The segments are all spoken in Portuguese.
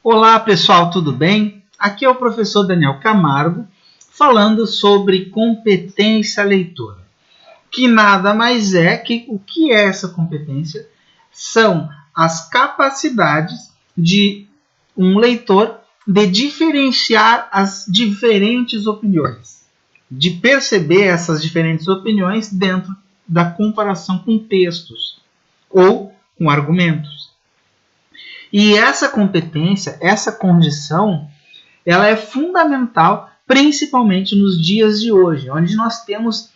Olá pessoal, tudo bem? Aqui é o professor Daniel Camargo falando sobre competência leitora, que nada mais é que o que é essa competência? São as capacidades de um leitor de diferenciar as diferentes opiniões, de perceber essas diferentes opiniões dentro da comparação com textos ou com argumentos. E essa competência, essa condição, ela é fundamental, principalmente nos dias de hoje, onde nós temos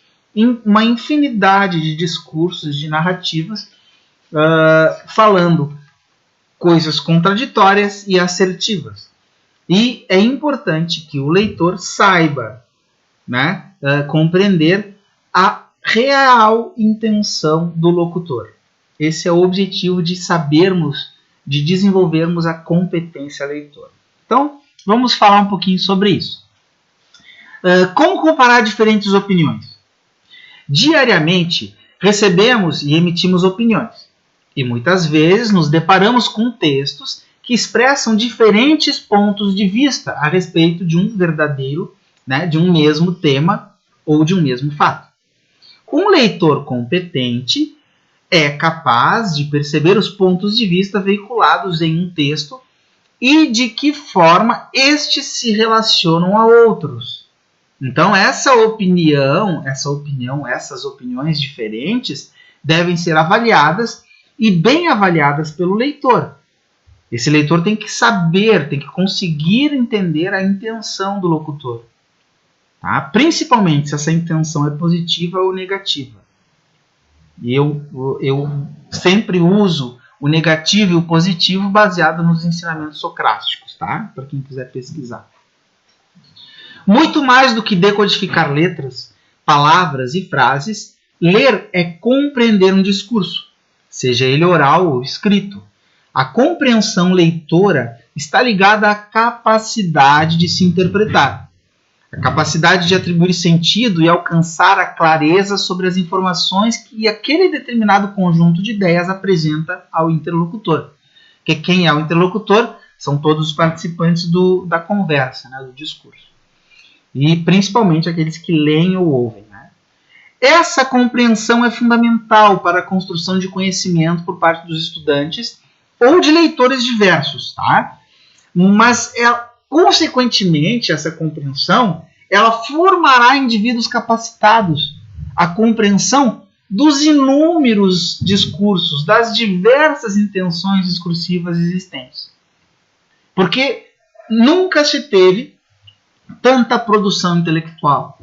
uma infinidade de discursos, de narrativas, falando coisas contraditórias e assertivas. E é importante que o leitor saiba, né, compreender a real intenção do locutor. Esse é o objetivo de sabermos, de desenvolvermos a competência leitora. Então, vamos falar um pouquinho sobre isso. Como comparar diferentes opiniões? Diariamente, recebemos e emitimos opiniões. E muitas vezes nos deparamos com textos que expressam diferentes pontos de vista a respeito de um verdadeiro, né, de um mesmo tema ou de um mesmo fato. Um leitor competente é capaz de perceber os pontos de vista veiculados em um texto e de que forma estes se relacionam a outros. Então, essas opiniões diferentes devem ser avaliadas e bem avaliadas pelo leitor. Esse leitor tem que saber, tem que conseguir entender a intenção do locutor, tá? Principalmente se essa intenção é positiva ou negativa. E eu sempre uso o negativo e o positivo baseado nos ensinamentos socráticos, tá? Para quem quiser pesquisar. Muito mais do que decodificar letras, palavras e frases, ler é compreender um discurso, seja ele oral ou escrito. A compreensão leitora está ligada à capacidade de se interpretar, a capacidade de atribuir sentido e alcançar a clareza sobre as informações que aquele determinado conjunto de ideias apresenta ao interlocutor. Que quem é o interlocutor são todos os participantes da conversa, né, do discurso. E principalmente aqueles que leem ou ouvem. Né? Essa compreensão é fundamental para a construção de conhecimento por parte dos estudantes ou de leitores diversos. Tá? Mas consequentemente, essa compreensão, ela formará indivíduos capacitados à compreensão dos inúmeros discursos, das diversas intenções discursivas existentes. Porque nunca se teve tanta produção intelectual.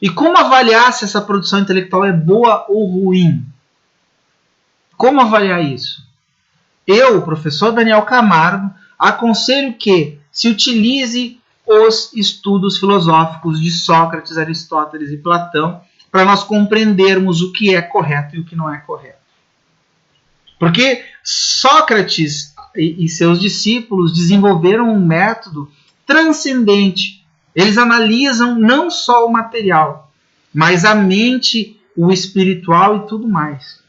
E como avaliar se essa produção intelectual é boa ou ruim? Como avaliar isso? Eu, professor Daniel Camargo, aconselho que se utilize os estudos filosóficos de Sócrates, Aristóteles e Platão para nós compreendermos o que é correto e o que não é correto. Porque Sócrates e seus discípulos desenvolveram um método transcendente. Eles analisam não só o material, mas a mente, o espiritual e tudo mais.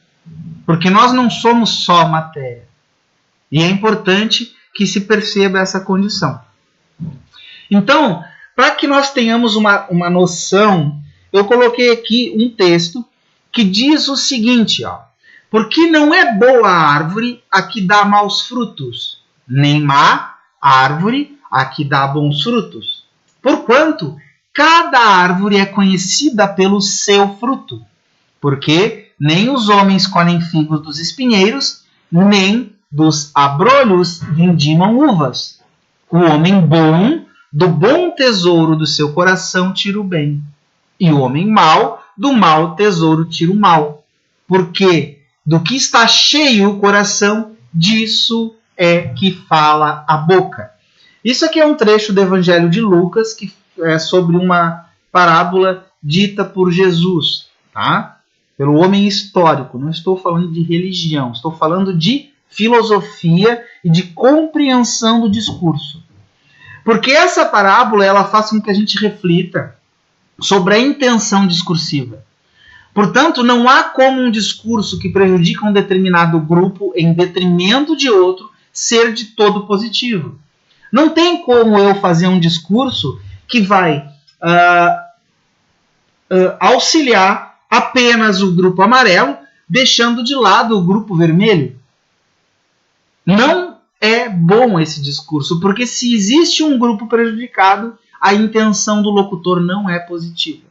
Porque nós não somos só matéria. E é importante que se perceba essa condição. Então, para que nós tenhamos uma noção, eu coloquei aqui um texto que diz o seguinte, ó: porque não é boa árvore a que dá maus frutos, nem má árvore a que dá bons frutos. Porquanto, cada árvore é conhecida pelo seu fruto, porque nem os homens colhem figos dos espinheiros, nem dos abrolhos vindimam uvas. O homem bom, do bom tesouro do seu coração, tira o bem. E o homem mau, do mau tesouro, tira o mal. Porque do que está cheio o coração, disso é que fala a boca. Isso aqui é um trecho do Evangelho de Lucas, que é sobre uma parábola dita por Jesus, tá? Pelo homem histórico. Não estou falando de religião, estou falando de filosofia e de compreensão do discurso. Porque essa parábola ela faz com que a gente reflita sobre a intenção discursiva. Portanto, não há como um discurso que prejudica um determinado grupo em detrimento de outro ser de todo positivo. Não tem como eu fazer um discurso que vai auxiliar apenas o grupo amarelo, deixando de lado o grupo vermelho. Não é bom esse discurso, porque se existe um grupo prejudicado, a intenção do locutor não é positiva.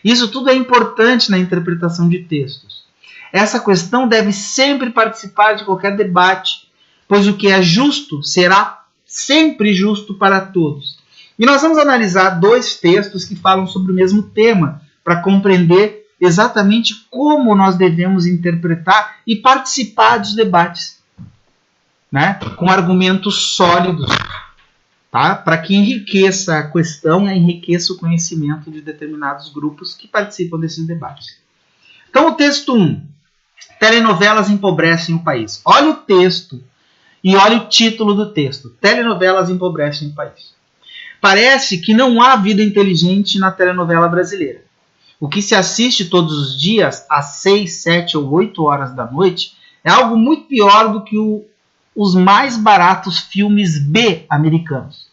Isso tudo é importante na interpretação de textos. Essa questão deve sempre participar de qualquer debate, pois o que é justo será sempre justo para todos. E nós vamos analisar 2 textos que falam sobre o mesmo tema, para compreender exatamente como nós devemos interpretar e participar dos debates, né? Com argumentos sólidos, tá? Para que enriqueça a questão e enriqueça o conhecimento de determinados grupos que participam desses debates. Então, o texto 1, telenovelas empobrecem o país. Olha o texto e olha o título do texto, telenovelas empobrecem o país. Parece que não há vida inteligente na telenovela brasileira. O que se assiste todos os dias, às 6, 7 ou 8 horas da noite, é algo muito pior do que os mais baratos filmes B americanos.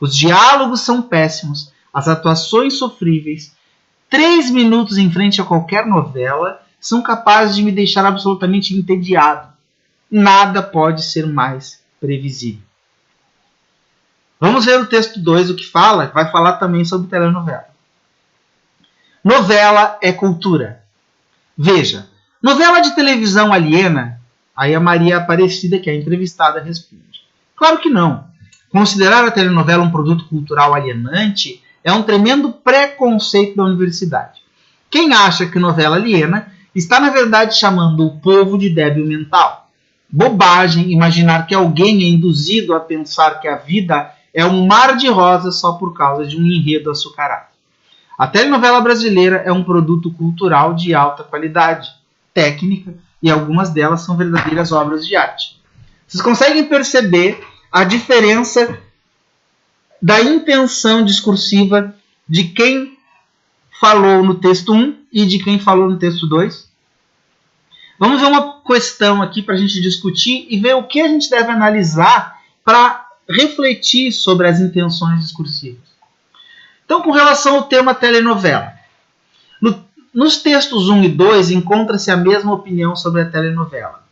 Os diálogos são péssimos, as atuações sofríveis. 3 minutos em frente a qualquer novela são capazes de me deixar absolutamente entediado. Nada pode ser mais previsível. Vamos ver o texto 2, o que fala, vai falar também sobre telenovela. Novela é cultura. Veja, novela de televisão aliena? Aí a Maria Aparecida, que é a entrevistada, responde. Claro que não. Considerar a telenovela um produto cultural alienante é um tremendo preconceito da universidade. Quem acha que novela aliena está, na verdade, chamando o povo de débil mental. Bobagem imaginar que alguém é induzido a pensar que a vida é um mar de rosas só por causa de um enredo açucarado. A telenovela brasileira é um produto cultural de alta qualidade, técnica, e algumas delas são verdadeiras obras de arte. Vocês conseguem perceber a diferença da intenção discursiva de quem falou no texto 1 e de quem falou no texto 2? Vamos ver uma questão aqui para a gente discutir e ver o que a gente deve analisar para refletir sobre as intenções discursivas. Então, com relação ao tema telenovela, nos textos 1 e 2 encontra-se a mesma opinião sobre a telenovela.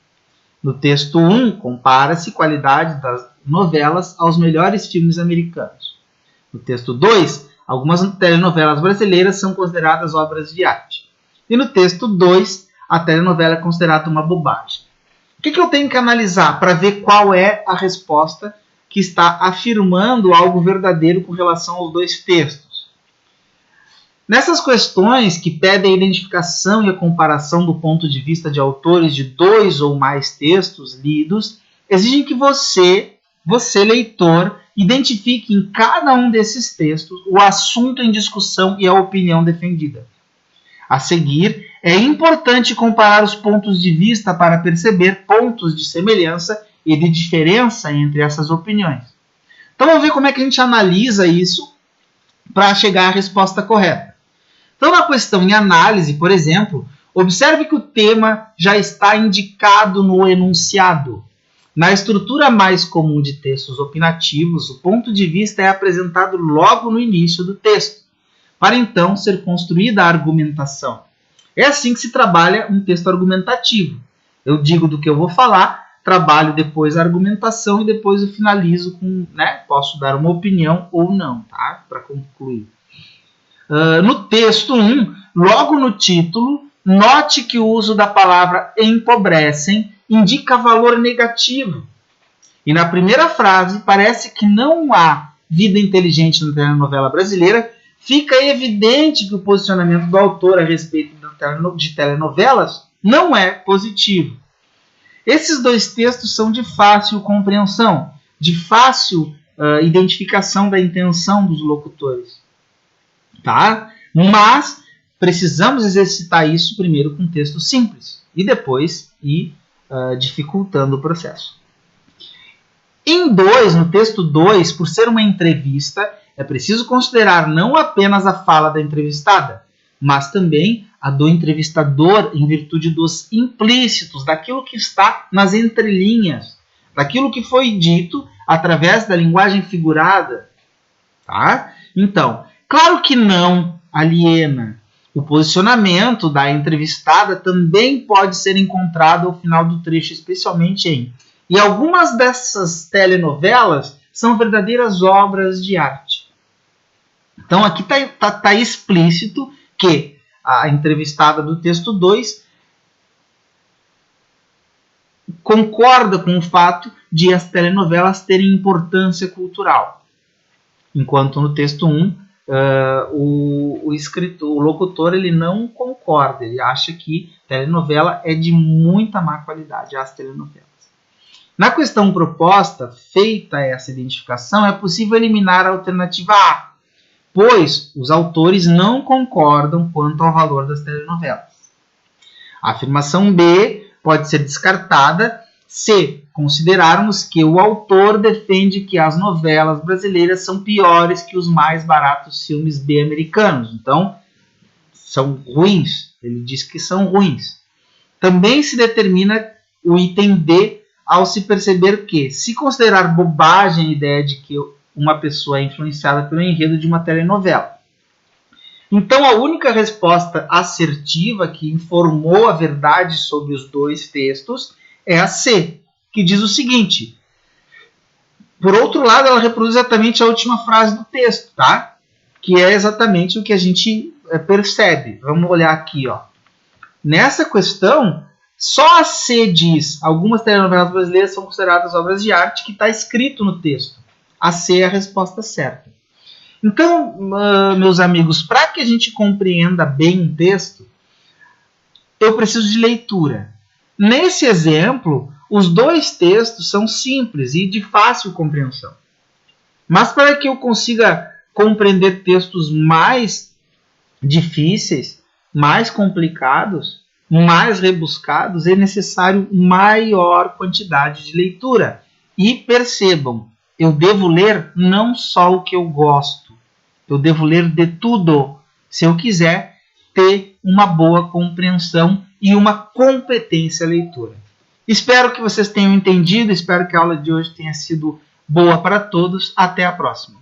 No texto 1, compara-se a qualidade das novelas aos melhores filmes americanos. No texto 2, algumas telenovelas brasileiras são consideradas obras de arte. E no texto 2, a telenovela é considerada uma bobagem. O que eu tenho que analisar para ver qual é a resposta que está afirmando algo verdadeiro com relação aos 2 textos? Nessas questões que pedem a identificação e a comparação do ponto de vista de autores de 2 ou mais textos lidos, exigem que você, leitor, identifique em cada um desses textos o assunto em discussão e a opinião defendida. A seguir, é importante comparar os pontos de vista para perceber pontos de semelhança e de diferença entre essas opiniões. Então vamos ver como é que a gente analisa isso para chegar à resposta correta. Então, na questão em análise, por exemplo, observe que o tema já está indicado no enunciado. Na estrutura mais comum de textos opinativos, o ponto de vista é apresentado logo no início do texto, para então ser construída a argumentação. É assim que se trabalha um texto argumentativo. Eu digo do que eu vou falar, trabalho depois a argumentação e depois eu finalizo com, posso dar uma opinião ou não, tá? Para concluir. No texto 1, logo no título, note que o uso da palavra empobrecem indica valor negativo. E na primeira frase, parece que não há vida inteligente na telenovela brasileira, fica evidente que o posicionamento do autor a respeito de telenovelas não é positivo. Esses 2 textos são de fácil compreensão, de fácil identificação da intenção dos locutores. Tá? Mas precisamos exercitar isso primeiro com texto simples e depois ir dificultando o processo. No texto 2, por ser uma entrevista, é preciso considerar não apenas a fala da entrevistada, mas também a do entrevistador em virtude dos implícitos, daquilo que está nas entrelinhas, daquilo que foi dito através da linguagem figurada. Tá? Então, claro que não aliena. O posicionamento da entrevistada também pode ser encontrado ao final do trecho, especialmente em... E algumas dessas telenovelas são verdadeiras obras de arte. Então aqui está explícito que a entrevistada do texto 2 concorda com o fato de as telenovelas terem importância cultural. Enquanto no texto 1, o locutor, ele não concorda, ele acha que telenovela é de muita má qualidade, as telenovelas. Na questão proposta, feita essa identificação, é possível eliminar a alternativa A, pois os autores não concordam quanto ao valor das telenovelas. A afirmação B pode ser descartada se considerarmos que o autor defende que as novelas brasileiras são piores que os mais baratos filmes B americanos. Então, são ruins. Ele diz que são ruins. Também se determina o item D ao se perceber que, se considerar bobagem a ideia de que uma pessoa é influenciada pelo enredo de uma telenovela. Então, a única resposta assertiva que informou a verdade sobre os dois textos é a C, que diz o seguinte. Por outro lado, ela reproduz exatamente a última frase do texto, tá? Que é exatamente o que a gente percebe. Vamos olhar aqui, ó. Nessa questão, só a C diz algumas telenovelas brasileiras são consideradas obras de arte, que está escrito no texto. A C é a resposta certa. Então, meus amigos, para que a gente compreenda bem um texto, eu preciso de leitura. Nesse exemplo, os dois textos são simples e de fácil compreensão. Mas para que eu consiga compreender textos mais difíceis, mais complicados, mais rebuscados, é necessário maior quantidade de leitura. E percebam, eu devo ler não só o que eu gosto, eu devo ler de tudo, se eu quiser ter uma boa compreensão e uma competência leitura. Espero que vocês tenham entendido, espero que a aula de hoje tenha sido boa para todos. Até a próxima.